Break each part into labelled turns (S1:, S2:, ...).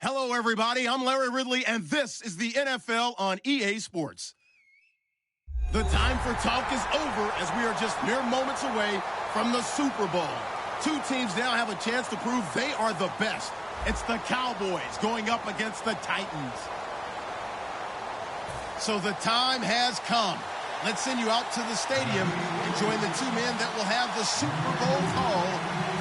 S1: Hello, everybody. I'm Larry Ridley, and this is the NFL on EA Sports. The time for talk is over as we are just mere moments away from the Super Bowl. Two teams now have a chance to prove they are the best. It's the Cowboys going up against the Titans. So the time has come. Let's send you out to the stadium and join the two men that will have the Super Bowl call.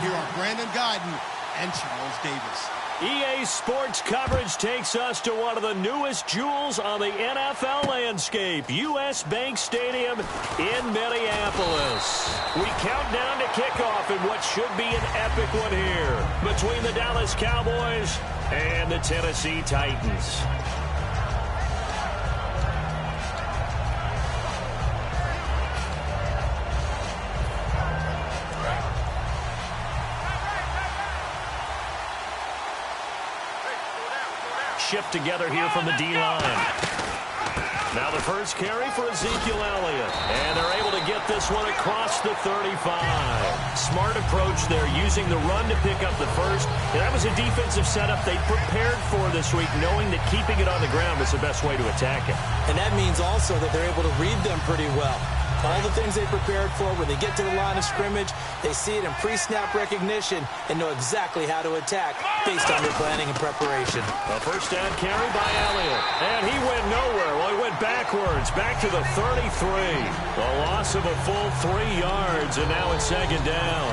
S1: Here are Brandon Guyton and Charles Davis.
S2: EA Sports coverage takes us to one of the newest jewels on the NFL landscape, US Bank Stadium in Minneapolis. We count down to kickoff in what should be an epic one here between the Dallas Cowboys and the Tennessee Titans. Shift together here from the D-line. Now the first carry for Ezekiel Elliott. And they're able to get this one across the 35. Smart approach there, using the run to pick up the first. And that was a defensive setup they prepared for this week, knowing that keeping it on the ground is the best way to attack it.
S3: And that means also that they're able to read them pretty well. All the things they prepared for, when they get to the line of scrimmage, they see it in pre-snap recognition and know exactly how to attack based on their planning and preparation.
S2: A first down carry by Elliott. And he went nowhere. Well, he went backwards, back to the 33. A loss of a full 3 yards, and now it's second down.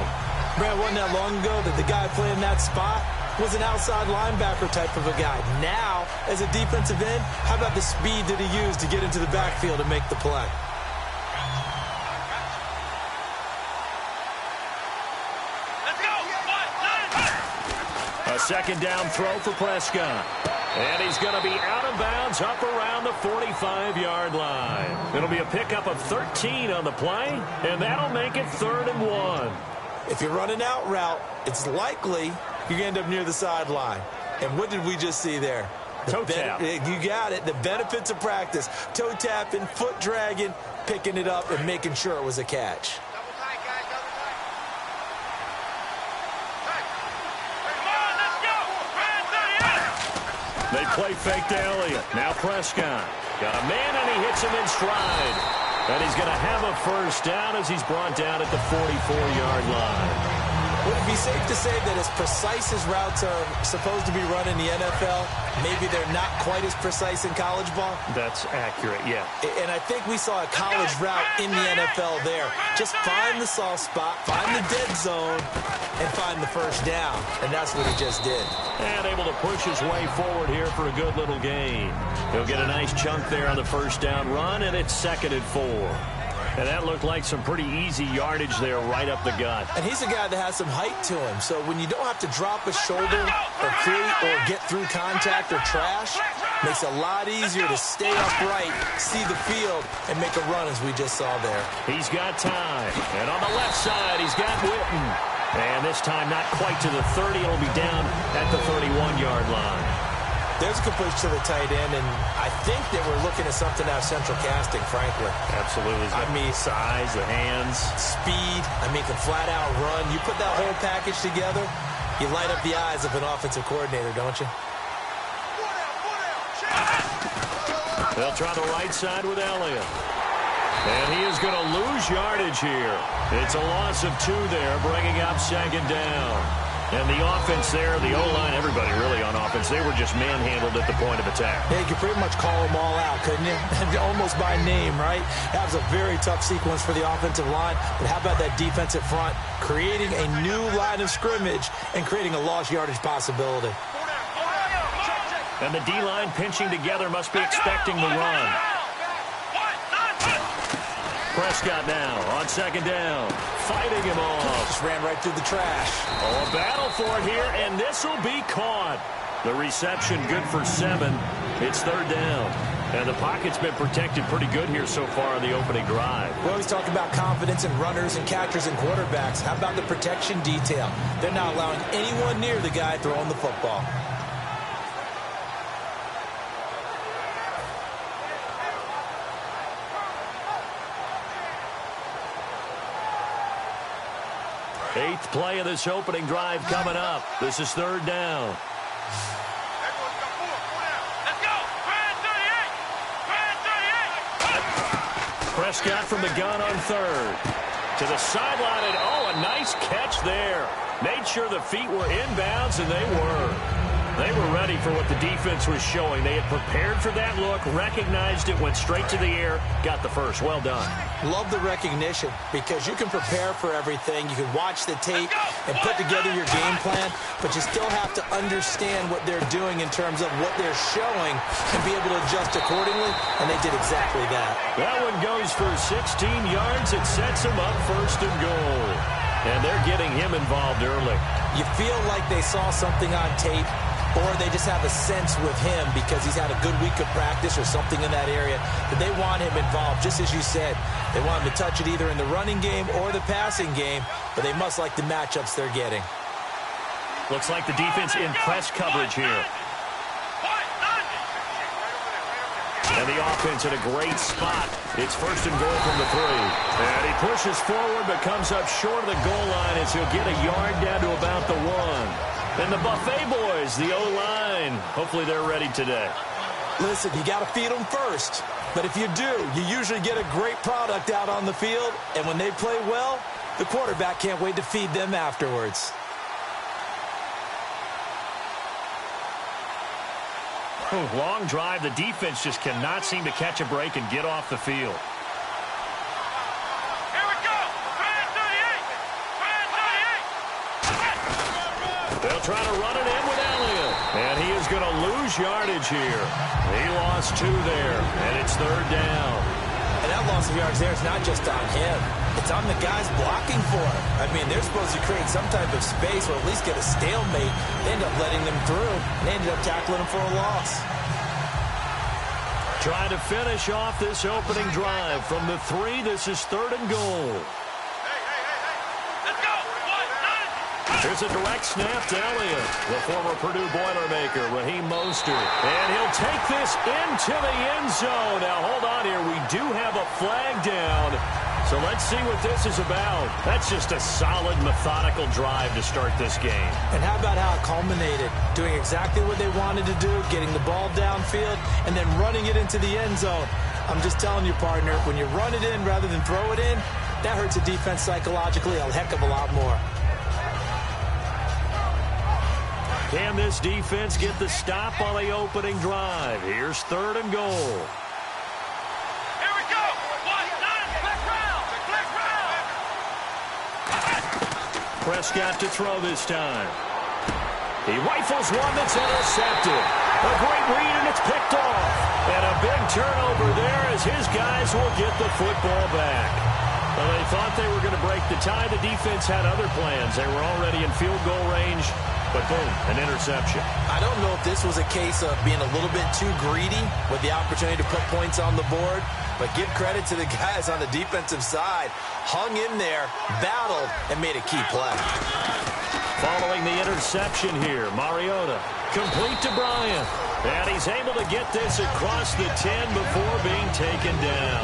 S3: Brad, wasn't that long ago that the guy playing that spot was an outside linebacker type of a guy. Now, as a defensive end, how about the speed that he used to get into the backfield and make the play?
S2: A second down throw for Prescott. And he's going to be out of bounds up around the 45-yard line. It'll be a pickup of 13 on the play, and that'll make it 3rd and 1.
S3: If you're running out route, it's likely you're going to end up near the sideline. And what did we just see there?
S2: Toe tap.
S3: You got it. The benefits of practice. Toe tapping, foot dragging, picking it up, and making sure it was a catch.
S2: They play fake to Elliott. Now Prescott. Got a man, and he hits him in stride. And he's going to have a first down as he's brought down at the 44-yard line.
S3: Would it be safe to say that as precise as routes are supposed to be run in the NFL, maybe they're not quite as precise in college ball?
S2: That's accurate, yeah.
S3: And I think we saw a college route in the NFL there. Just find the soft spot, find the dead zone, and find the first down. And that's what he just did.
S2: And able to push his way forward here for a good little gain. He'll get a nice chunk there on the first down run, and it's 2nd and 4. And that looked like some pretty easy yardage there right up the gut.
S3: And he's a guy that has some height to him. So when you don't have to drop a shoulder or create or get through contact or trash, makes it a lot easier to stay upright, see the field, and make a run as we just saw there.
S2: He's got time. And on the left side, he's got Witten. And this time not quite to the 30. It'll be down at the 31-yard line.
S3: There's a good push to the tight end, and I think that we're looking at something out of central casting, frankly.
S2: Absolutely.
S3: I mean,
S2: size, the hands.
S3: Speed. I mean, can flat out run. You put that whole package together, you light up the eyes of an offensive coordinator, don't you?
S2: They'll try the right side with Elliott. And he is going to lose yardage here. It's a loss of 2 there, bringing up second down. And the offense there, the O-line, everybody really on offense, they were just manhandled at the point of attack.
S3: Yeah, you could pretty much call them all out, couldn't you? Almost by name, right? That was a very tough sequence for the offensive line. But how about that defensive front creating a new line of scrimmage and creating a lost yardage possibility?
S2: And the D-line pinching together must be expecting the run. Prescott now on second down, fighting him off.
S3: Just ran right through the trash.
S2: Oh, a battle for it here, and this will be caught. The reception good for 7. It's third down. And the pocket's been protected pretty good here so far on the opening drive.
S3: We always talk about confidence in runners and catchers and quarterbacks. How about the protection detail? They're not allowing anyone near the guy throwing the football.
S2: Eighth play of this opening drive coming up. This is third down. Prescott from the gun on third. To the sideline, and oh, a nice catch there. Made sure the feet were inbounds, and they were. They were ready for what the defense was showing. They had prepared for that look, recognized it, went straight to the air, got the first. Well done.
S3: Love the recognition because you can prepare for everything. You can watch the tape and put together your game plan, but you still have to understand what they're doing in terms of what they're showing and be able to adjust accordingly, and they did exactly that.
S2: That one goes for 16 yards. It sets them up first and goal. And they're getting him involved early.
S3: You feel like they saw something on tape, or they just have a sense with him because he's had a good week of practice or something in that area that they want him involved. Just as you said, they want him to touch it either in the running game or the passing game, but they must like the matchups they're getting.
S2: Looks like the defense in press coverage here. And the offense in a great spot. It's first and goal from the 3. And he pushes forward but comes up short of the goal line as he'll get a yard down to about the 1. And the Buffet boys, the O-line, hopefully they're ready today.
S3: Listen, you got to feed them first. But if you do, you usually get a great product out on the field. And when they play well, the quarterback can't wait to feed them afterwards.
S2: Long drive. The defense just cannot seem to catch a break and get off the field. They'll try to run it in with Elliott. And he is going to lose yardage here. He lost 2 there, and it's third down.
S3: And that loss of yards there is not just on him. It's on the guys blocking for him. I mean, they're supposed to create some type of space or at least get a stalemate. They end up letting them through, and they ended up tackling him for a loss.
S2: Trying to finish off this opening drive from the 3. This is third and goal. Here's a direct snap to Elliott, the former Purdue Boilermaker, Raheem Mostert. And he'll take this into the end zone. Now, hold on here. We do have a flag down. So let's see what this is about. That's just a solid, methodical drive to start this game.
S3: And how about how it culminated? Doing exactly what they wanted to do, getting the ball downfield, and then running it into the end zone. I'm just telling you, partner, when you run it in rather than throw it in, that hurts a defense psychologically a heck of a lot more.
S2: Can this defense get the stop on the opening drive? Here's third and goal.
S4: Here we go. Click round.
S2: Prescott to throw this time. He rifles one that's intercepted. A great read, and it's picked off. And a big turnover there as his guys will get the football back. Well, they thought they were going to break the tie. The defense had other plans. They were already in field goal range, but boom, an interception.
S3: I don't know if this was a case of being a little bit too greedy with the opportunity to put points on the board, but give credit to the guys on the defensive side. Hung in there, battled, and made a key play.
S2: Following the interception here, Mariota complete to Bryant. And he's able to get this across the 10 before being taken down.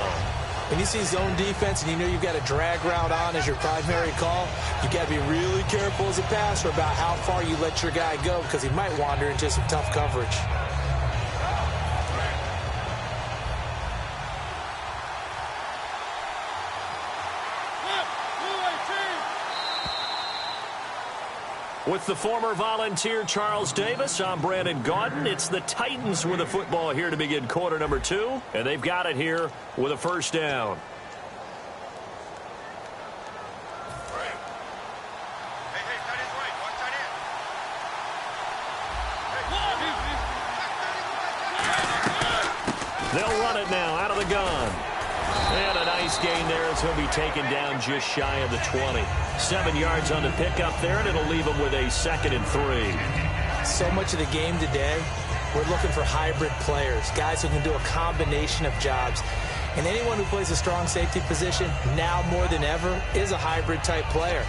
S3: When you see zone defense and you know you've got a drag route on as your primary call, you've got to be really careful as a passer about how far you let your guy go because he might wander into some tough coverage.
S2: With the former Volunteer Charles Davis, I'm Brandon Gaudin. It's the Titans with the football here to begin quarter number 2, and they've got it here with a first down. They'll run it now out of the gun. And a nice gain there as he'll be taken down just shy of the 20. 7 yards on the pickup there, and it'll leave him with a 2nd and 3.
S3: So much of the game today, we're looking for hybrid players, guys who can do a combination of jobs. And anyone who plays a strong safety position, now more than ever, is a hybrid-type player.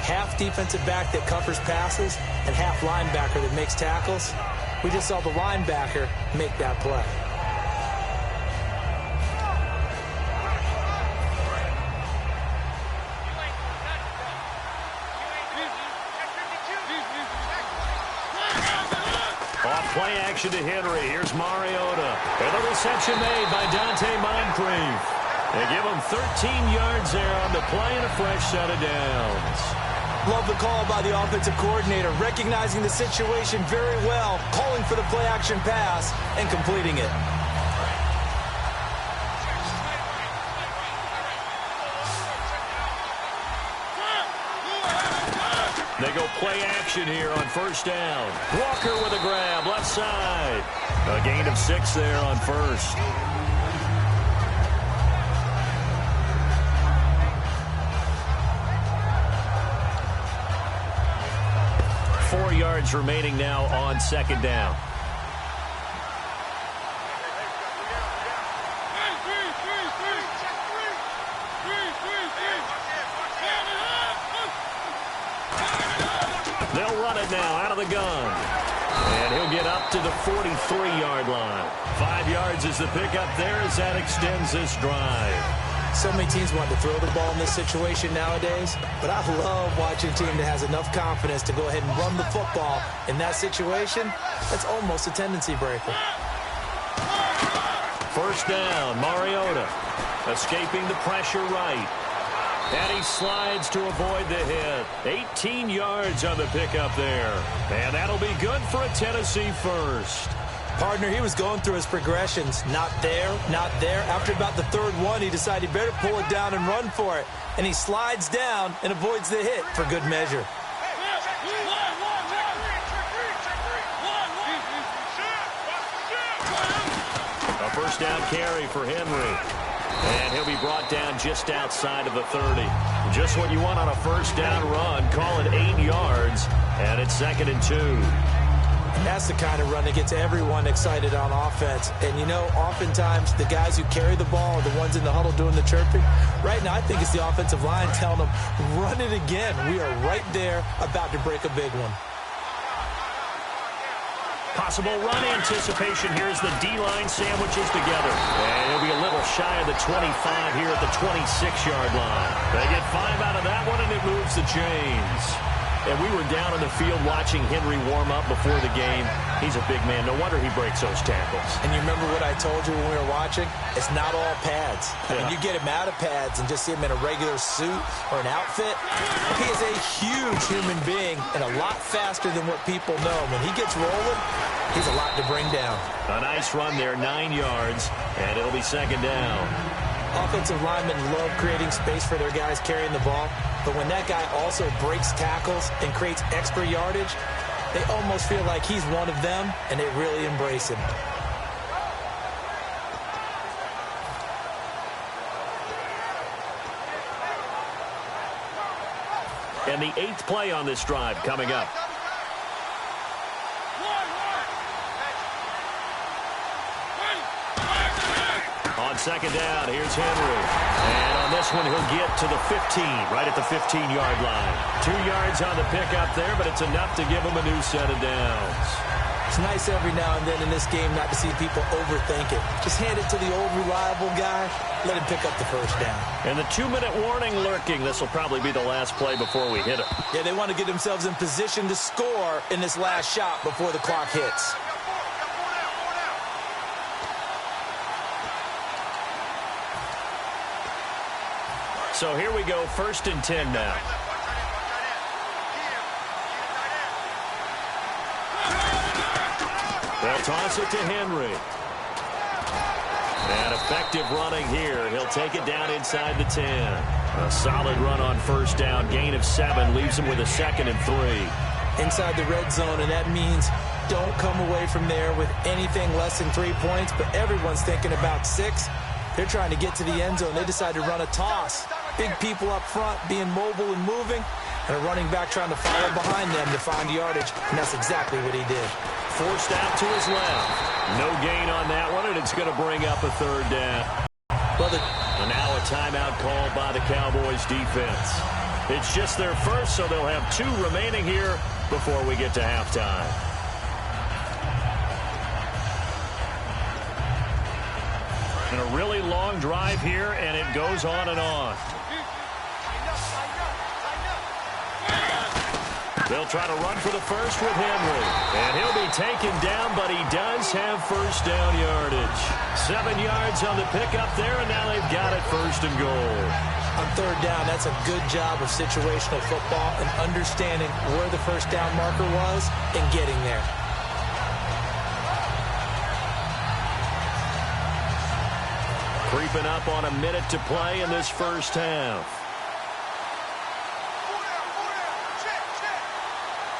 S3: Half defensive back that covers passes and half linebacker that makes tackles. We just saw the linebacker make that play.
S2: Play action to Henry. Here's Mariota. And the reception made by Dante Moncrief. They give him 13 yards there on the play and a fresh set of downs.
S3: Love the call by the offensive coordinator, recognizing the situation very well, calling for the play action pass and completing it.
S2: They go play action here on first down. Walker with a grab, left side. A gain of 6 there on first. Four yards remaining now on second down. They'll run it now out of the gun. And he'll get up to the 43-yard line. 5 yards is the pickup there as that extends this drive.
S3: So many teams want to throw the ball in this situation nowadays, but I love watching a team that has enough confidence to go ahead and run the football. In that situation, that's almost a tendency breaker.
S2: First down, Mariota escaping the pressure right. And he slides to avoid the hit. 18 yards on the pickup there. And that'll be good for a Tennessee first.
S3: Partner, he was going through his progressions. Not there, not there. After about the third one, he decided he better pull it down and run for it. And he slides down and avoids the hit for good measure.
S2: A first down carry for Henry. And he'll be brought down just outside of the 30. Just what you want on a first down run. Call it 8 yards, and it's 2nd and 2.
S3: And that's the kind of run that gets everyone excited on offense. And, you know, oftentimes the guys who carry the ball are the ones in the huddle doing the chirping. Right now, I think it's the offensive line telling them, run it again. We are right there about to break a big one.
S2: Possible run anticipation. Here's the D-line sandwiches together. And he'll be a little shy of the 25 here at the 26-yard line. They get 5 out of that one, and it moves the chains. And we were down in the field watching Henry warm up before the game. He's a big man. No wonder he breaks those tackles.
S3: And you remember what I told you when we were watching? It's not all pads.
S2: Yeah.
S3: When you get him out of pads and just see him in a regular suit or an outfit, he is a huge human being and a lot faster than what people know. When he gets rolling, he's a lot to bring down.
S2: A nice run there, 9 yards, and it'll be 2nd down.
S3: Offensive linemen love creating space for their guys carrying the ball, but when that guy also breaks tackles and creates extra yardage, they almost feel like he's one of them, and they really embrace him.
S2: And the 8th play on this drive coming up. On second down, here's Henry. And on this one, he'll get to the 15, right at the 15-yard line. 2 yards on the pickup there, but it's enough to give him a new set of downs.
S3: It's nice every now and then in this game not to see people overthink it. Just hand it to the old reliable guy. Let him pick up the first down.
S2: And the 2-minute warning lurking. This will probably be the last play before we hit it.
S3: Yeah, they want to get themselves in position to score in this last shot before the clock hits.
S2: So here we go, 1st and 10 now. They'll toss it to Henry. And effective running here. He'll take it down inside the 10. A solid run on 1st down. Gain of 7 leaves him with a 2nd and 3.
S3: Inside the red zone, and that means don't come away from there with anything less than 3 points, but everyone's thinking about 6. They're trying to get to the end zone. They decide to run a toss. Big people up front being mobile and moving, and a running back trying to follow behind them to find yardage, and that's exactly what he did.
S2: Forced out to his left. No gain on that one, and it's going to bring up a 3rd down. And now a timeout called by the Cowboys defense. It's just their first, so they'll have 2 remaining here before we get to halftime. And a really long drive here, and it goes on and on. They'll try to run for the first with Henry. And he'll be taken down, but he does have 1st down yardage. 7 yards on the pickup there, and now they've got it 1st and goal.
S3: On 3rd down, that's a good job of situational football and understanding where the 1st down marker was and getting there.
S2: Creeping up on a minute to play in this 1st half.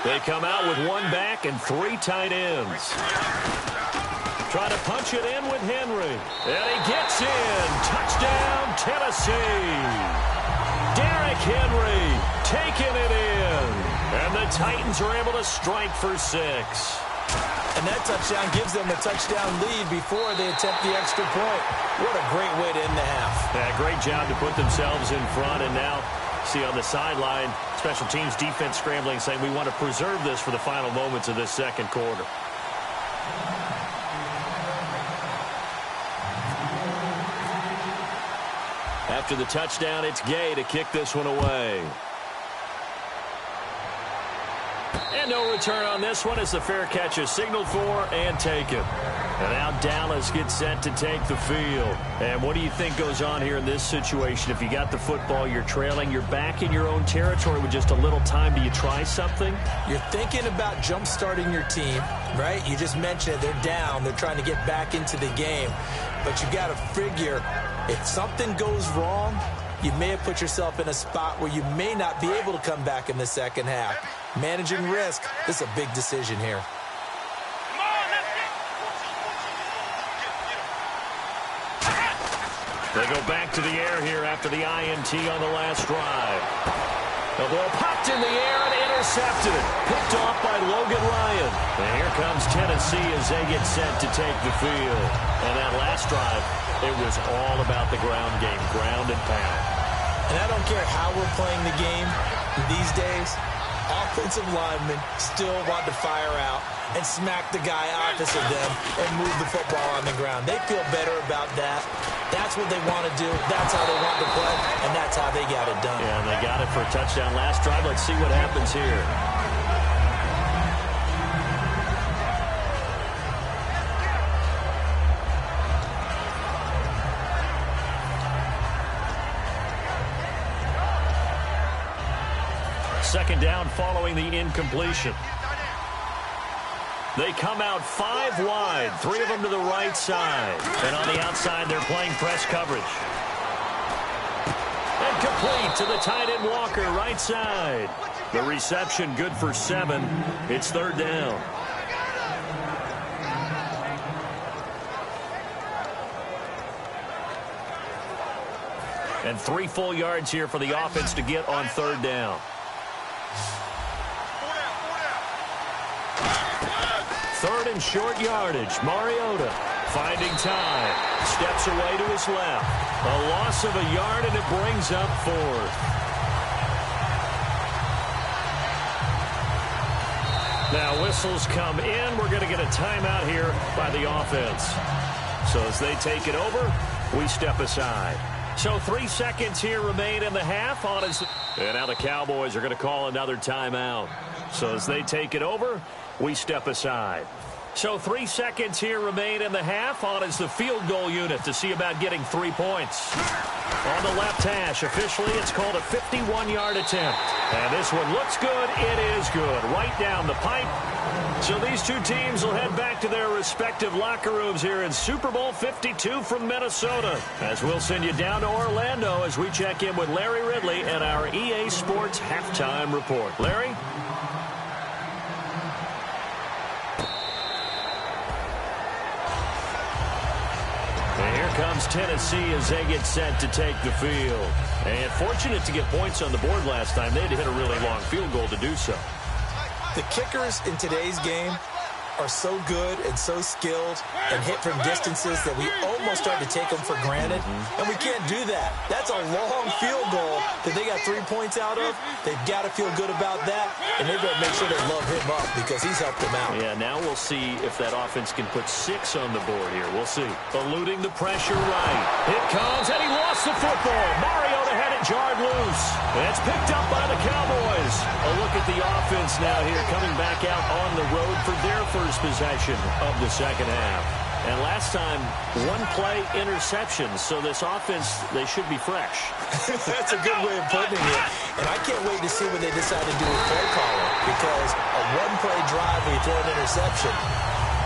S2: They come out with 1 back and 3 tight ends. Try to punch it in with Henry. And he gets in. Touchdown, Tennessee. Derrick Henry taking it in. And the Titans are able to strike for 6.
S3: And that touchdown gives them a touchdown lead before they attempt the extra point. What a great way to end the half.
S2: Yeah, great job to put themselves in front, and now see on the sideline, special teams defense scrambling, saying we want to preserve this for the final moments of this 2nd quarter. After the touchdown, it's Gay to kick this one away. And no return on this one as the fair catch is signaled for and taken. And now Dallas gets set to take the field. And what do you think goes on here in this situation? If you got the football, you're trailing, you're back in your own territory with just a little time. Do you try something?
S3: You're thinking about jump-starting your team, right? You just mentioned it. They're down. They're trying to get back into the game. But you got to figure if something goes wrong, you may have put yourself in a spot where you may not be able to come back in the 2nd half. Managing risk, this is a big decision here.
S2: They go back to the air here after the INT on the last drive. The ball popped in the air and intercepted. Picked off by Logan Ryan. And here comes Tennessee as they get set to take the field. And that last drive, it was all about the ground game, ground and pound.
S3: And I don't care how we're playing the game these days, offensive linemen still want to fire out and smack the guy opposite them and move the football on the ground. They feel better about that. That's what they want to do. That's how they want to play, and that's how they got it done.
S2: Yeah, and they got it for a touchdown last drive. Let's see what happens here. Second down following the incompletion. They come out 5 wide, 3 of them to the right side. And on the outside, they're playing press coverage. And complete to the tight end Walker, right side. The reception good for 7. It's 3rd down. And 3 full yards here for the offense to get on 3rd down. Third and short yardage. Mariota finding time. Steps away to his left. A loss of a yard, and it brings up fourth. Now whistles come in. We're going to get a timeout here by the offense. So as they take it over, we step aside. So 3 seconds here remain in the half. And now the Cowboys are going to call another timeout. So as they take it over, we step aside. So 3 seconds here remain in the half. On is the field goal unit to see about getting 3 points. On the left hash, officially it's called a 51-yard attempt. And this one looks good. It is good. Right down the pipe. So these two teams will head back to their respective locker rooms here in Super Bowl 52 from Minnesota. As we'll send you down to Orlando as we check in with Larry Ridley and our EA Sports Halftime Report. Larry? And here comes Tennessee as they get set to take the field. And fortunate to get points on the board last time. They had to hit a really long field goal to do so.
S3: The kickers in today's game are so good and so skilled and hit from distances that we almost start to take them for granted, and we can't do that. That's a long field goal that they got 3 points out of. They've got to feel good about that, and they've got to make sure they love him up because he's helped them out.
S2: Yeah, now we'll see if that offense can put 6 on the board here. We'll see. Eluding the pressure right. It comes, and he lost the football. Mariota had it jarred loose. And it's picked up by the Cowboys. A look at the offense now here coming back out on the road for their first possession of the second half. And last time, 1-play interceptions. So this offense, they should be fresh.
S3: That's a good way of putting it. And I can't wait to see what they decide to do with play calling, because a 1-play drive where you throw an interception,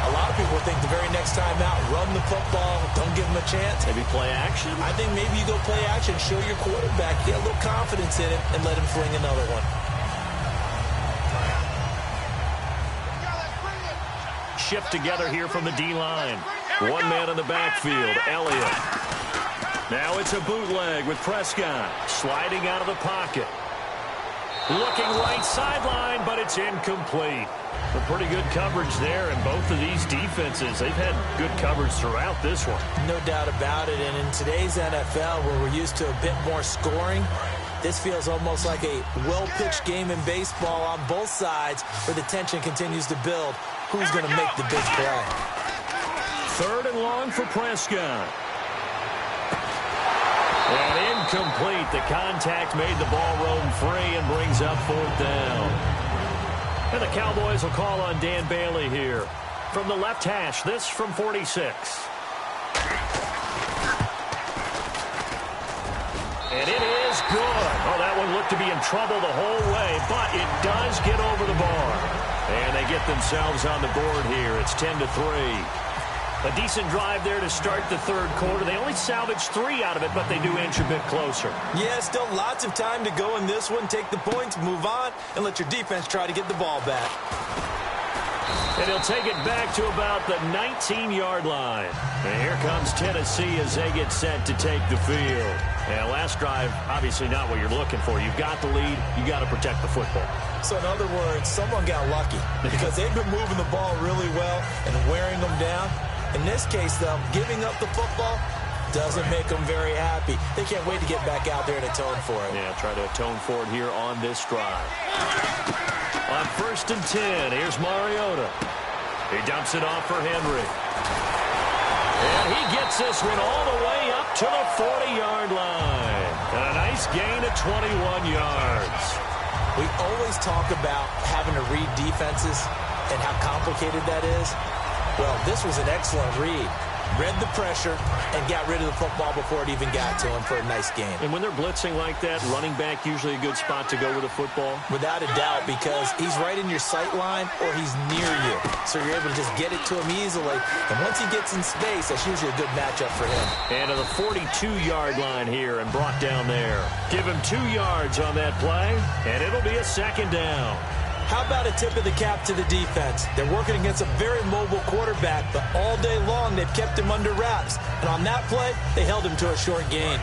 S3: a lot of people think the very next time out, run the football, don't give them a chance.
S2: Maybe play action?
S3: I think maybe you go play action, show your quarterback, get a little confidence in it, and let him fling another one.
S2: Shift together here from the D-line. One man in the backfield, Elliott. Now it's a bootleg with Prescott sliding out of the pocket. Looking right sideline, but it's incomplete. A pretty good coverage there, and both of these defenses, they've had good coverage throughout this one.
S3: No doubt about it, and in today's NFL, where we're used to a bit more scoring, this feels almost like a well-pitched game in baseball on both sides where the tension continues to build. Who's going to make the big play?
S2: Third and long for Prescott. And incomplete. The contact made the ball roam free and brings up fourth down. And the Cowboys will call on Dan Bailey here. From the left hash, this from 46. And it is good. Oh, that one looked to be in trouble the whole way, but it does get over the bar. And they get themselves on the board here. It's 10-3. A decent drive there to start the third quarter. They only salvaged 3 out of it, but they do inch a bit closer.
S3: Yeah, still lots of time to go in this one. Take the points, move on, and let your defense try to get the ball back.
S2: And he'll take it back to about the 19-yard line. And here comes Tennessee as they get set to take the field. And last drive, obviously not what you're looking for. You've got the lead. You got to protect the football.
S3: So in other words, someone got lucky because they've been moving the ball really well and wearing them down. In this case, though, giving up the football doesn't make them very happy. They can't wait to get back out there and atone for it.
S2: Yeah, try to atone for it here on this drive. On 1st and 10, here's Mariota. He dumps it off for Henry. And he gets this one all the way up to the 40-yard line. And a nice gain of 21 yards.
S3: We always talk about having to read defenses and how complicated that is. Well, this was an excellent read. Read the pressure and got rid of the football before it even got to him for a nice game.
S2: And when they're blitzing like that, running back usually a good spot to go with the football?
S3: Without a doubt, because he's right in your sight line or he's near you. So you're able to just get it to him easily. And once he gets in space, that's usually a good matchup for him.
S2: And to the 42-yard line here and brought down there. Give him 2 yards on that play, and it'll be a second down.
S3: How about a tip of the cap to the defense? They're working against a very mobile quarterback, but all day long they've kept him under wraps. And on that play, they held him to a short gain.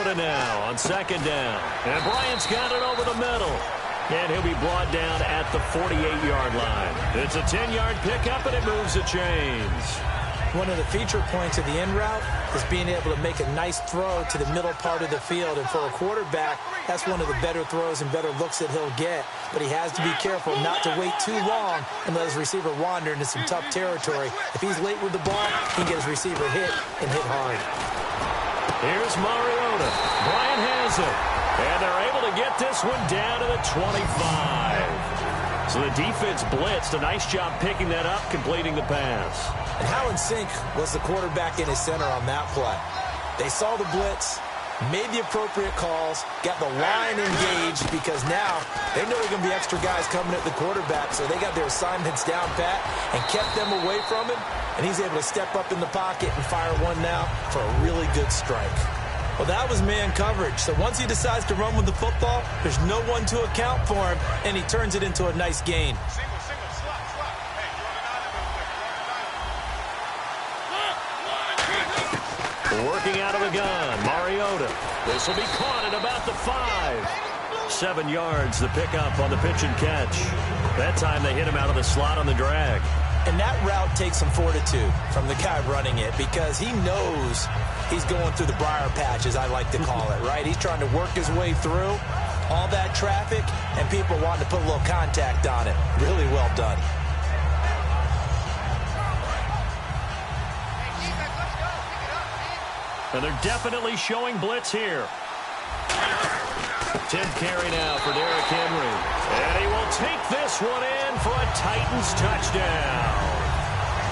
S2: Mariota now on second down. And Bryant's got it over the middle. And he'll be brought down at the 48-yard line. It's a 10-yard pickup, and it moves the chains.
S3: One of the feature points of the in route is being able to make a nice throw to the middle part of the field. And for a quarterback, that's one of the better throws and better looks that he'll get. But he has to be careful not to wait too long and let his receiver wander into some tough territory. If he's late with the ball, he can get his receiver hit and hit hard.
S2: Here's Mariota. Bryant has it. And they're able to get this one down to the 25. So the defense blitzed. A nice job picking that up, completing the pass.
S3: And how in sync was the quarterback and his center on that play? They saw the blitz, made the appropriate calls, got the line engaged because now they know there are going to be extra guys coming at the quarterback, so they got their assignments down pat and kept them away from him, and he's able to step up in the pocket and fire one now for a really good strike. Well, that was man coverage, so once he decides to run with the football, there's no one to account for him, and he turns it into a nice gain.
S2: Working out of the gun, Mariota. This will be caught at about the 5. 7 yards, the pickup on the pitch and catch. That time they hit him out of the slot on the drag.
S3: And that route takes some fortitude from the guy running it because he knows he's going through the briar patch, as I like to call it, right? He's trying to work his way through all that traffic and people wanting to put a little contact on it. Really well done.
S2: And they're definitely showing blitz here. 10th carry now for Derrick Henry. And he will take this one in for a Titans touchdown.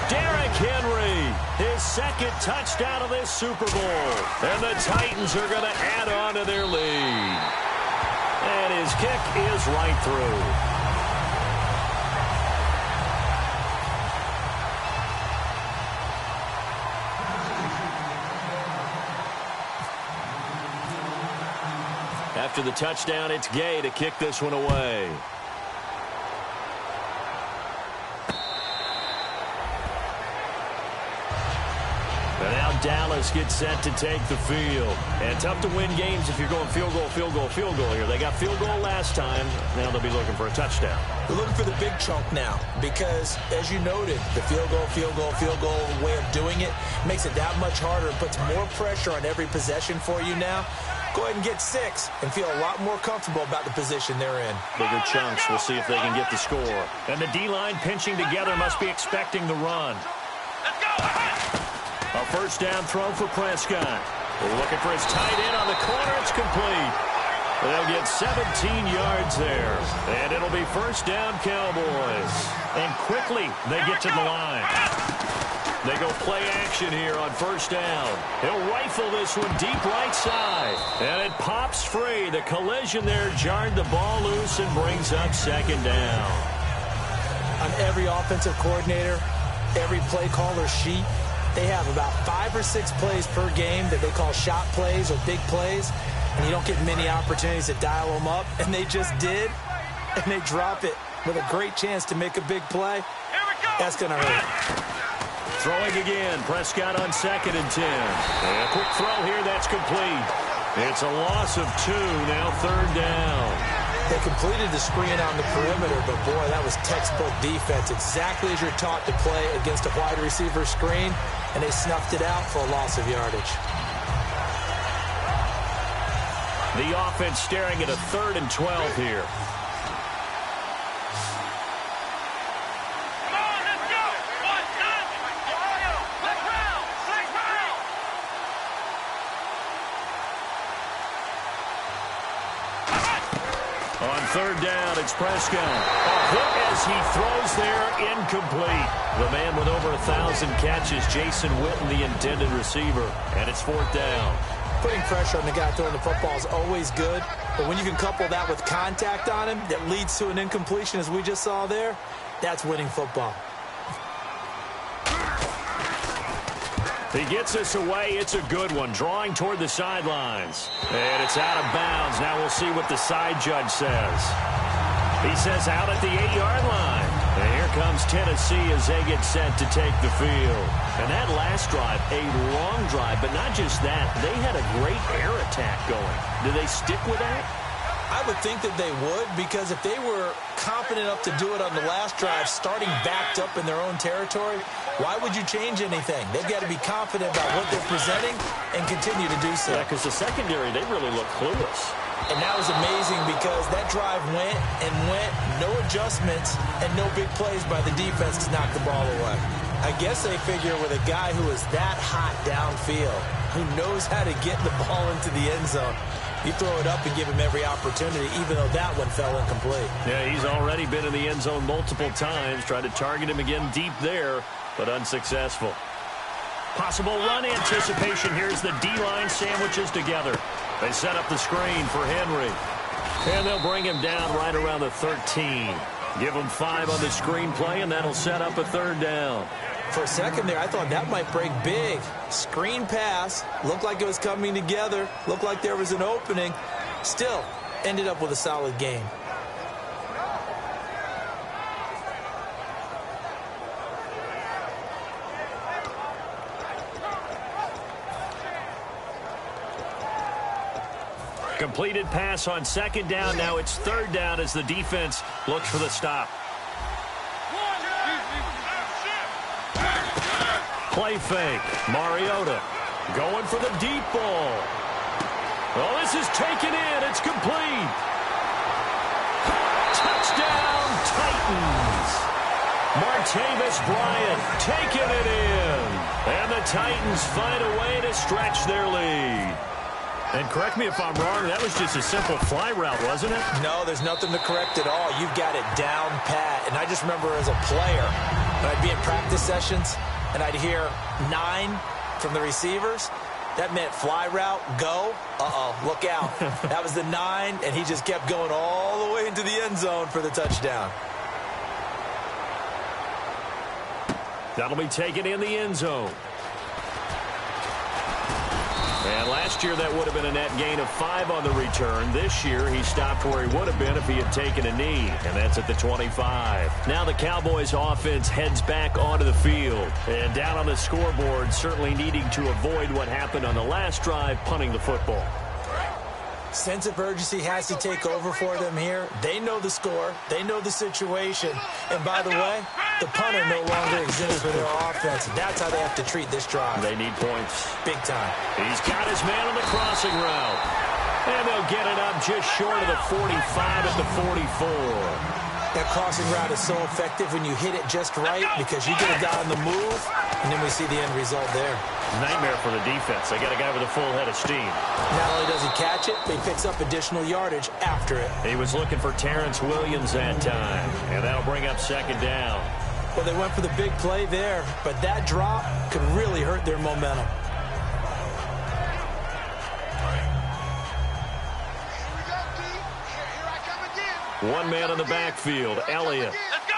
S2: Derrick Henry, his second touchdown of this Super Bowl. And the Titans are going to add on to their lead. And his kick is right through. After the touchdown, it's Gay to kick this one away. And now Dallas gets set to take the field. And tough to win games if you're going field goal, field goal, field goal here. They got field goal last time. Now they'll be looking for a touchdown.
S3: We're looking for the big chunk now because, as you noted, the field goal way of doing it makes it that much harder and puts more pressure on every possession for you now. Go ahead and get 6 and feel a lot more comfortable about the position they're in.
S2: Bigger chunks. We'll see if they can get the score. And the D-line pinching together must be expecting the run.
S4: Let's go!
S2: A first down throw for Prescott. They're looking for his tight end on the corner. It's complete. They'll get 17 yards there. And it'll be first down Cowboys. And quickly they get to the line. They go play action here on first down. He'll rifle this one deep right side. And it pops free. The collision there jarred the ball loose and brings up second down.
S3: On every offensive coordinator, every play caller sheet, they have about 5 or 6 plays per game that they call shot plays or big plays. And you don't get many opportunities to dial them up. And they just did. And they drop it with a great chance to make a big play. That's going to hurt.
S2: Throwing again, Prescott on second and 10. And a quick throw here, that's complete. It's a loss of 2, now third down.
S3: They completed the screen on the perimeter, but boy, that was textbook defense. Exactly as you're taught to play against a wide receiver screen, and they snuffed it out for a loss of yardage.
S2: The offense staring at a 3rd and 12 here. On third down, it's Prescott. A hit as he throws there, incomplete. The man with over 1,000 catches, Jason Witten, the intended receiver. And it's 4th down.
S3: Putting pressure on the guy throwing the football is always good, but when you can couple that with contact on him that leads to an incompletion, as we just saw there, that's winning football.
S2: He gets this away. It's a good one. Drawing toward the sidelines. And it's out of bounds. Now we'll see what the side judge says. He says out at the 8-yard line. And here comes Tennessee as they get set to take the field. And that last drive, a long drive, but not just that. They had a great air attack going. Do they stick with that?
S3: I would think that they would, because if they were confident enough to do it on the last drive, starting backed up in their own territory, why would you change anything? They've got to be confident about what they're presenting and continue to do so.
S2: Yeah, because the secondary, they really look clueless.
S3: And that was amazing because that drive went and went, no adjustments, and no big plays by the defense to knock the ball away. I guess they figure with a guy who is that hot downfield, who knows how to get the ball into the end zone, you throw it up and give him every opportunity, even though that one fell incomplete.
S2: Yeah, he's already been in the end zone multiple times. Tried to target him again deep there, but unsuccessful. Possible run anticipation. Here's the D-line sandwiches together. They set up the screen for Henry. And they'll bring him down right around the 13. Give him 5 on the screenplay, and that'll set up a 3rd down.
S3: For a second there, I thought that might break big. Screen pass. Looked like it was coming together. Looked like there was an opening. Still, ended up with a solid game.
S2: Completed pass on 2nd down. Now it's 3rd down as the defense looks for the stop. Play fake. Mariota going for the deep ball. Oh, this is taken in. It's complete. Touchdown, Titans. Martavis Bryant taking it in. And the Titans find a way to stretch their lead. And correct me if I'm wrong, that was just a simple fly route, wasn't it?
S3: No, there's nothing to correct at all. You've got it down pat. And I just remember as a player, when I'd be in practice sessions, and I'd hear 9 from the receivers. That meant fly route, go. Uh-oh, look out. That was the 9, and he just kept going all the way into the end zone for the touchdown.
S2: That'll be taken in the end zone. And last year, that would have been a net gain of 5 on the return. This year, he stopped where he would have been if he had taken a knee, and that's at the 25. Now the Cowboys' offense heads back onto the field. And down on the scoreboard, certainly needing to avoid what happened on the last drive, punting the football.
S3: Sense of urgency has to take over for them here. They know the score. They know the situation. And by the way, the punter no longer exists for their offense. That's how they have to treat this drive.
S2: They need points.
S3: Big time.
S2: He's got his man on the crossing route. And they'll get it up just short of the 45 at the 44.
S3: That crossing route is so effective when you hit it just right because you get a guy on the move, and then we see the end result there.
S2: Nightmare for the defense. They got a guy with a full head of steam.
S3: Not only does he catch it, but he picks up additional yardage after it.
S2: He was looking for Terrence Williams that time, and that'll bring up 2nd down.
S3: Well, they went for the big play there, but that drop could really hurt their momentum.
S2: One man in the backfield, Elliott.
S4: Let's go.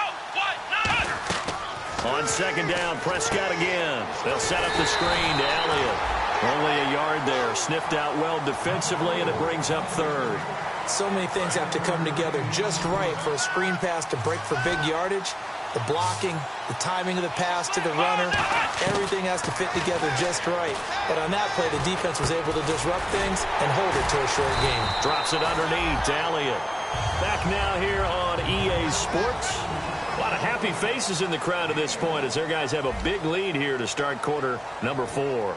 S2: On 2nd down, Prescott again. They'll set up the screen to Elliott. Only a yard there. Sniffed out well defensively, and it brings up 3rd.
S3: So many things have to come together just right for a screen pass to break for big yardage. The blocking, the timing of the pass to the runner, everything has to fit together just right. But on that play, the defense was able to disrupt things and hold it to a short game.
S2: Drops it underneath to Elliott. Back now here on EA Sports. A lot of happy faces in the crowd at this point as their guys have a big lead here to start quarter number 4.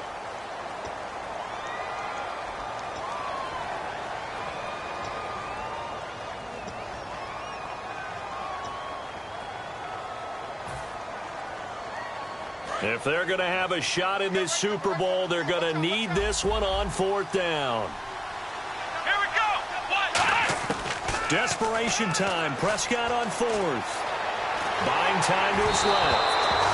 S2: If they're going to have a shot in this Super Bowl, they're going to need this one on 4th down.
S4: Here we go.
S2: Desperation time. Prescott on 4th. Buying time to his left.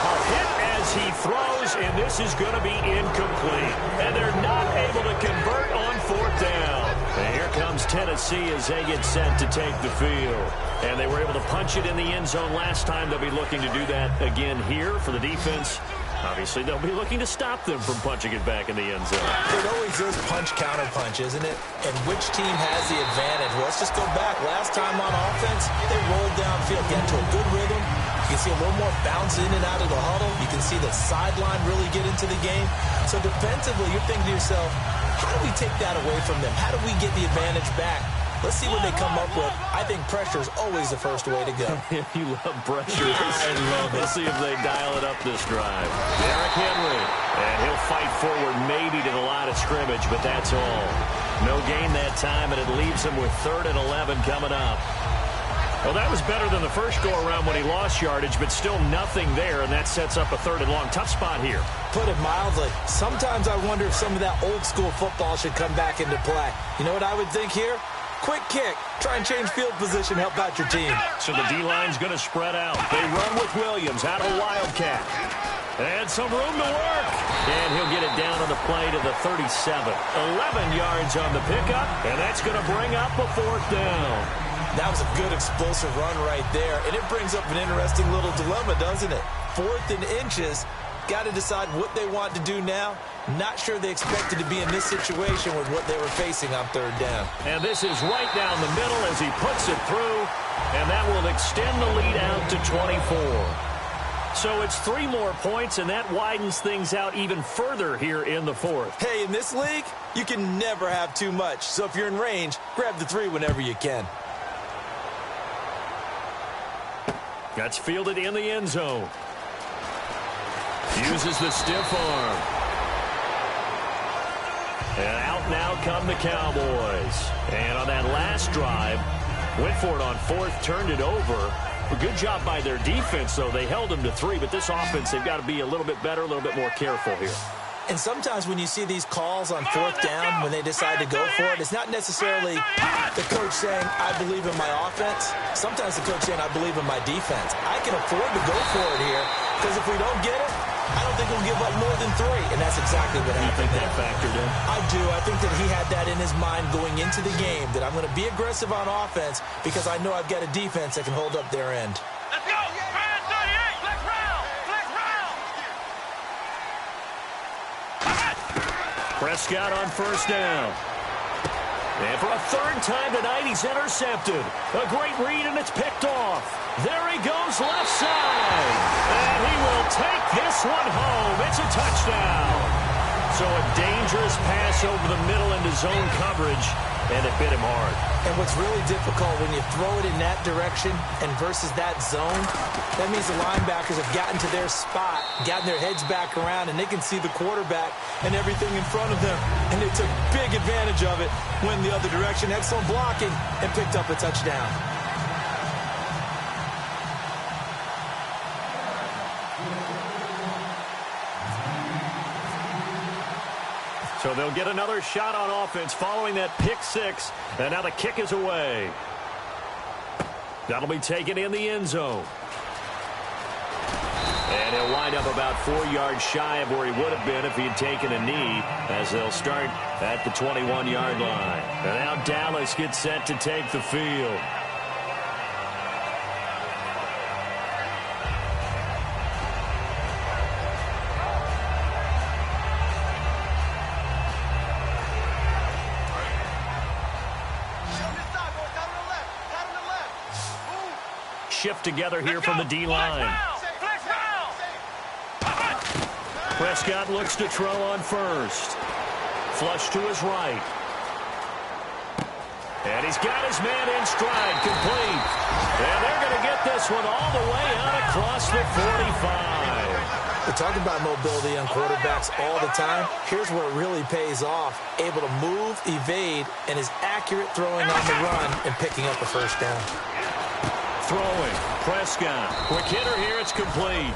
S2: A hit as he throws, and this is going to be incomplete. And they're not able to convert on 4th down. And here comes Tennessee as they get set to take the field. And they were able to punch it in the end zone last time. They'll be looking to do that again here for the defense. Obviously, they'll be looking to stop them from punching it back in the end zone.
S3: It always is punch-counter-punch, isn't it? And which team has the advantage? Well, let's just go back. Last time on offense, they rolled downfield, got to a good rhythm, You can see a little more bounce in and out of the huddle. You can see the sideline really get into the game. So defensively, you're thinking to yourself, how do we take that away from them? How do we get the advantage back? Let's see what they come up with. I think pressure is always the first way to go.
S2: You love pressure.
S3: I love it.
S2: Let's see if they dial it up this drive. Derrick Henry. And he'll fight forward maybe to the line of scrimmage, but that's all. No gain that time, and it leaves him with 3rd and 11 coming up. Well, that was better than the first go-around when he lost yardage, but still nothing there, and that sets up a 3rd and long. Tough spot here.
S3: Put it mildly. Sometimes I wonder if some of that old-school football should come back into play. You know what I would think here? Quick kick. Try and change field position. Help out your team.
S2: So the D-line's going to spread out. They run with Williams out of the Wildcat. And some room to work. And he'll get it down on the play to the 37. 11 yards on the pickup, and that's going to bring up a 4th down.
S3: That was a good explosive run right there. And it brings up an interesting little dilemma, doesn't it? 4th and inches. Got to decide what they want to do now. Not sure they expected to be in this situation with what they were facing on 3rd down.
S2: And this is right down the middle as he puts it through. And that will extend the lead out to 24. So it's 3 more points, and that widens things out even further here in the 4th.
S3: Hey, in this league, you can never have too much. So if you're in range, grab the 3 whenever you can.
S2: That's fielded in the end zone. Uses the stiff arm. And out now come the Cowboys. And on that last drive, went for it on 4th, turned it over. A good job by their defense, though. They held them to 3, but this offense, they've got to be a little bit better, a little bit more careful here.
S3: And sometimes when you see these calls on 4th down, when they decide to go for it, it's not necessarily the coach saying, I believe in my offense. Sometimes the coach saying, I believe in my defense. I can afford to go for it here, because if we don't get it, I don't think we'll give up more than 3. And that's exactly what happened.
S2: You think that factored in?
S3: I do. I think that he had that in his mind going into the game, that I'm going to be aggressive on offense because I know I've got a defense that can hold up their end.
S4: Let's go! 38! Flex round! Flex round!
S2: Prescott on 1st down. And for a 3rd time tonight, he's intercepted. A great read, and it's picked off. There he goes left side. And he will take this one home. It's a touchdown. So a dangerous pass over the middle into zone coverage, and it bit him hard.
S3: And what's really difficult when you throw it in that direction and versus that zone, that means the linebackers have gotten to their spot, gotten their heads back around, and they can see the quarterback and everything in front of them. And they took big advantage of it, went the other direction, excellent blocking, and picked up a touchdown.
S2: So they'll get another shot on offense following that pick 6. And now the kick is away. That'll be taken in the end zone. And he'll wind up about 4 yards shy of where he would have been if he had taken a knee, as they'll start at the 21-yard line. And now Dallas gets set to take the field. Shift together here from the D-line. Prescott looks to throw on 1st. Flush to his right. And he's got his man in stride, complete. And they're going to get this one all the way out across the 45.
S3: We talk about mobility on quarterbacks all the time. Here's where it really pays off. Able to move, evade, and is accurate throwing on the run and picking up a 1st down.
S2: Throwing, Prescott. Quick hitter here, it's complete.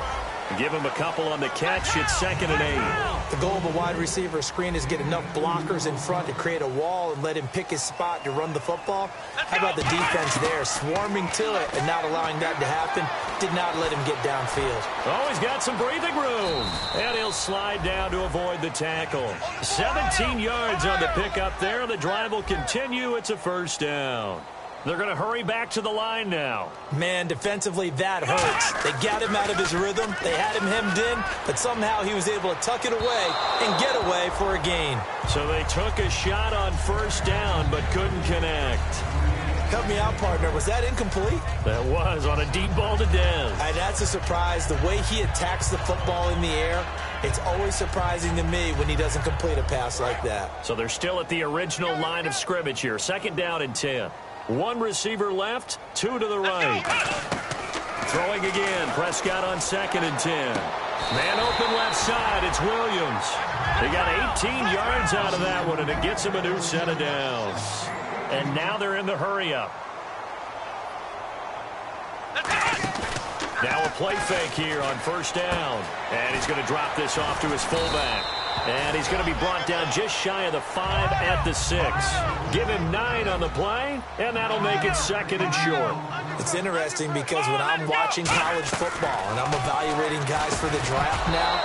S2: Give him a couple on the catch. It's 2nd and 8.
S3: The goal of a wide receiver screen is get enough blockers in front to create a wall and let him pick his spot to run the football. How about the defense there, swarming to it and not allowing that to happen? Did not let him get downfield.
S2: Oh, he's got some breathing room. And he'll slide down to avoid the tackle. 17 yards on the pickup there. The drive will continue. It's a 1st down. They're going to hurry back to the line now.
S3: Man, defensively, that hurts. They got him out of his rhythm. They had him hemmed in, but somehow he was able to tuck it away and get away for a gain.
S2: So they took a shot on 1st down, but couldn't connect.
S3: Help me out, partner. Was that incomplete?
S2: That was on a deep ball to Dez.
S3: And that's a surprise. The way he attacks the football in the air, it's always surprising to me when he doesn't complete a pass like that.
S2: So they're still at the original line of scrimmage here. 2nd down and 10. One receiver left, 2 to the right. Throwing again. Prescott on 2nd and 10. Man open left side. It's Williams. He got 18 yards out of that one, and it gets him a new set of downs. And now they're in the hurry-up. Now a play fake here on 1st down. And he's going to drop this off to his fullback. And he's going to be brought down just shy of the 5 at the 6. Give him 9 on the play, and that'll make it 2nd and short.
S3: It's interesting because when I'm watching college football and I'm evaluating guys for the draft now,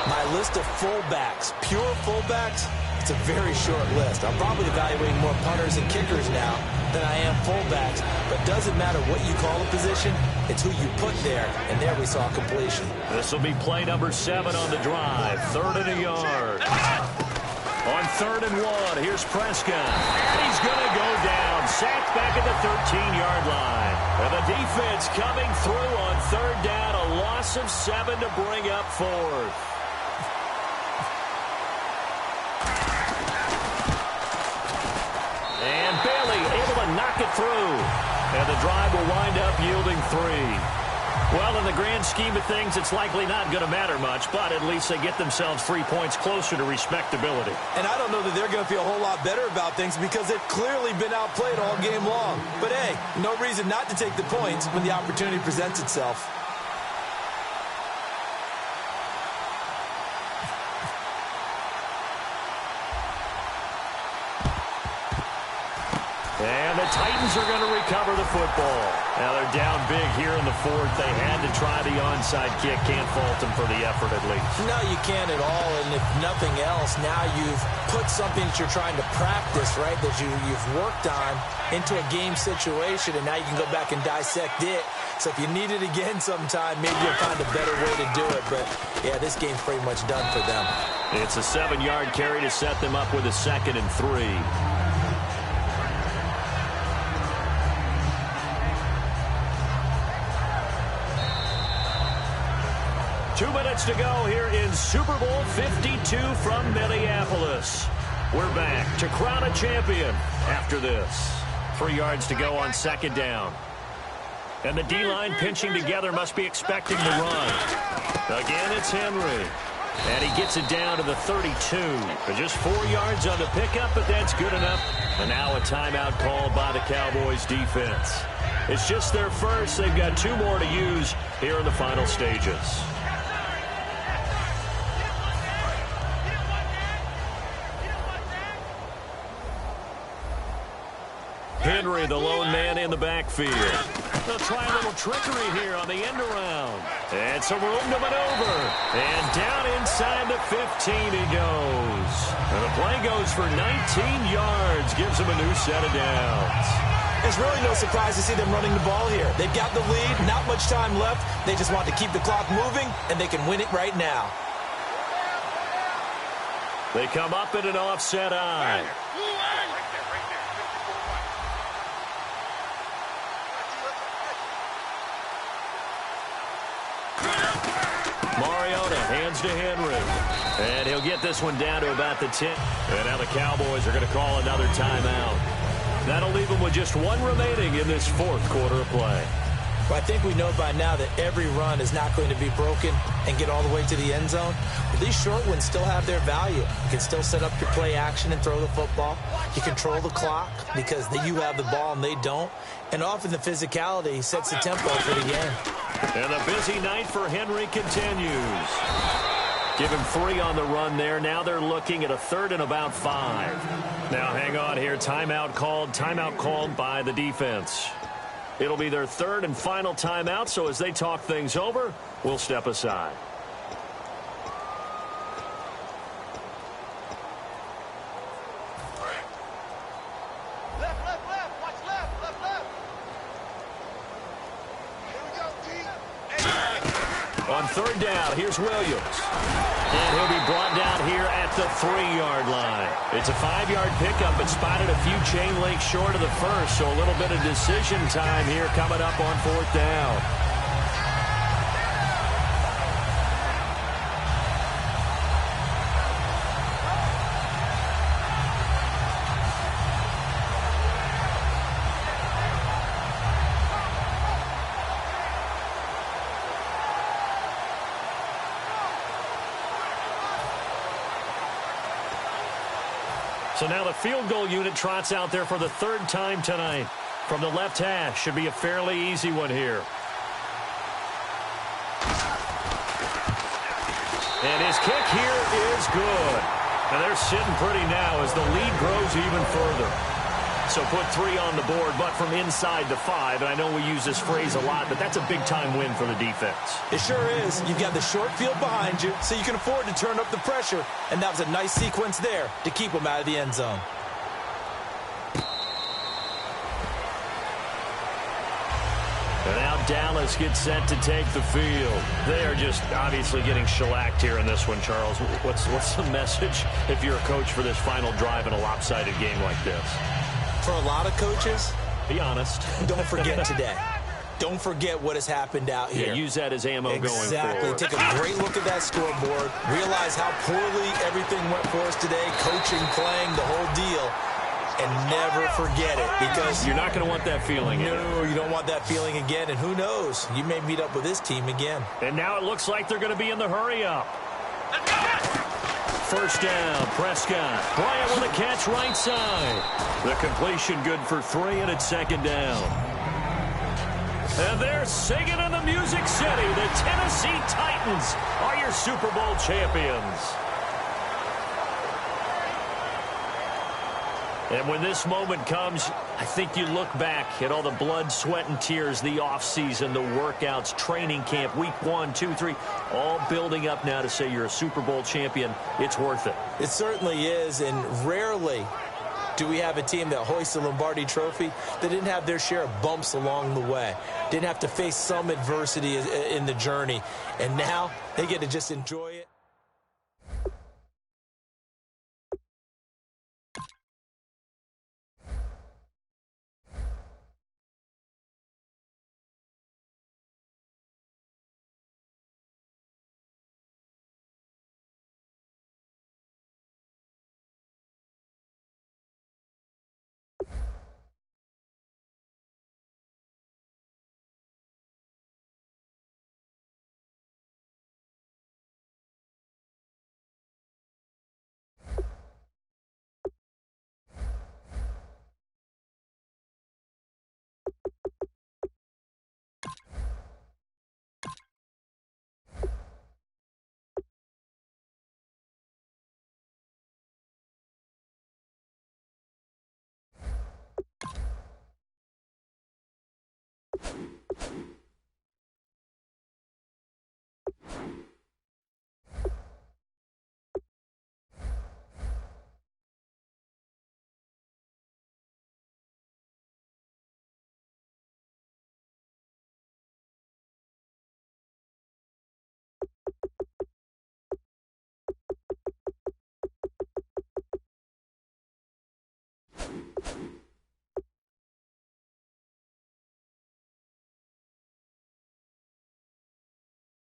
S3: my list of fullbacks, pure fullbacks, it's a very short list. I'm probably evaluating more punters and kickers now than I am fullbacks. But it doesn't matter what you call a position, it's who you put there. And there we saw completion.
S2: This will be play number 7 on the drive. 3rd and a yard. On 3rd and 1, here's Prescott. And he's going to go down. Sacked back at the 13-yard line. And the defense coming through on 3rd down. A loss of 7 to bring up 4th. And Bailey able to knock it through. And the drive will wind up yielding 3. Well, in the grand scheme of things, it's likely not going to matter much, but at least they get themselves 3 points closer to respectability.
S3: And I don't know that they're going to feel a whole lot better about things because they've clearly been outplayed all game long. But, hey, no reason not to take the points when the opportunity presents itself.
S2: And the Titans are going to recover the football. Now they're down big here in the 4th. They had to try the onside kick. Can't fault them for the effort at least.
S3: No, you can't at all. And if nothing else, now you've put something that you're trying to practice, right, that you've worked on into a game situation, and now you can go back and dissect it. So if you need it again sometime, maybe you'll find a better way to do it. But, yeah, this game's pretty much done for them.
S2: It's a 7-yard carry to set them up with a 2nd and 3. 2 minutes to go here in Super Bowl 52 from Minneapolis. We're back to crown a champion after this. 3 yards to go on 2nd down. And the D-line pinching together must be expecting the run. Again, it's Henry. And he gets it down to the 32. Just 4 yards on the pickup, but that's good enough. And now a timeout called by the Cowboys defense. It's just their first. They've got 2 more to use here in the final stages. Henry, the lone man in the backfield. They'll try a little trickery here on the end around. And some room to maneuver. And down inside the 15 he goes. And the play goes for 19 yards. Gives him a new set of downs.
S3: It's really no surprise to see them running the ball here. They've got the lead, not much time left. They just want to keep the clock moving, and they can win it right now.
S2: They come up in an offset eye. Mariota hands to Henry. And he'll get this one down to about the 10. And now the Cowboys are going to call another timeout. That'll leave them with just 1 remaining in this 4th quarter of play.
S3: Well, I think we know by now that every run is not going to be broken and get all the way to the end zone. But these short ones still have their value. You can still set up your play action and throw the football. You control the clock because you have the ball and they don't. And often the physicality sets the tempo for the game.
S2: And a busy night for Henry continues. Give him 3 on the run there. Now they're looking at a 3rd and about 5. Now hang on here. Timeout called by the defense. It'll be their 3rd and final timeout, so as they talk things over, we'll step aside.
S4: Left. Watch left. Here we go, D.
S2: On 3rd down, here's Williams. And he'll be brought down here at the 3-yard line. It's a 5-yard pickup, but spotted a few chain links short of the first, so a little bit of decision time here coming up on 4th down. So now the field goal unit trots out there for the 3rd time tonight. From the left hash, should be a fairly easy one here. And his kick here is good. And they're sitting pretty now as the lead grows even further. So put 3 on the board, but from inside the 5. And I know we use this phrase a lot, but that's a big-time win for the defense.
S3: It sure is. You've got the short field behind you, so you can afford to turn up the pressure. And that was a nice sequence there to keep them out of the end zone.
S2: And now Dallas gets set to take the field. They are just obviously getting shellacked here in this one, Charles. What's the message if you're a coach for this final drive in a lopsided game like this?
S3: For a lot of coaches,
S2: be honest.
S3: Don't forget today. Don't forget what has happened out here.
S2: Yeah, use that as ammo going forward.
S3: Exactly. Take a great look at that scoreboard. Realize how poorly everything went for us today. Coaching, playing, the whole deal. And never forget it, because
S2: you're not going to want that feeling.
S3: No, you don't want that feeling again. And who knows? You may meet up with this team again.
S2: And now it looks like they're going to be in the hurry-up. 1st down, Prescott. Bryant with a catch right side. The completion good for 3, and it's 2nd down. And they're singing in the Music City. The Tennessee Titans are your Super Bowl champions. And when this moment comes, I think you look back at all the blood, sweat, and tears, the offseason, the workouts, training camp, week 1, 2, 3, all building up now to say you're a Super Bowl champion. It's worth it.
S3: It certainly is, and rarely do we have a team that hoists the Lombardi Trophy that didn't have their share of bumps along the way, didn't have to face some adversity in the journey, and now they get to just enjoy it.